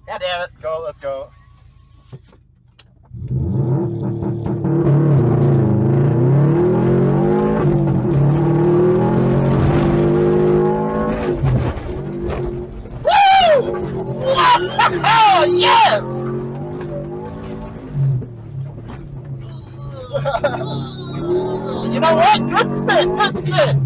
God damn it. Go, let's go. Oh, yes! You know what? Good spin, good spin.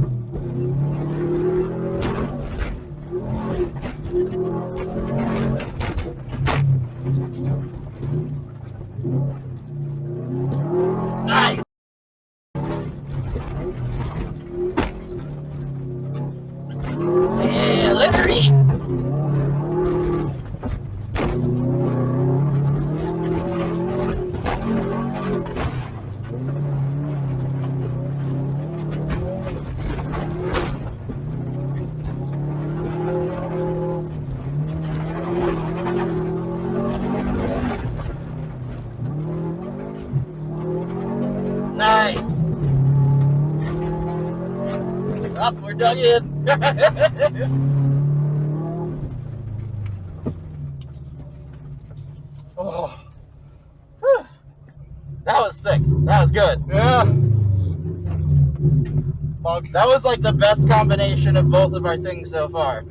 Nice. Yeah, let her eat. Nice. Up, we're dug in. Oh. That was sick. That was good. Yeah. Bug. That was like the best combination of both of our things so far.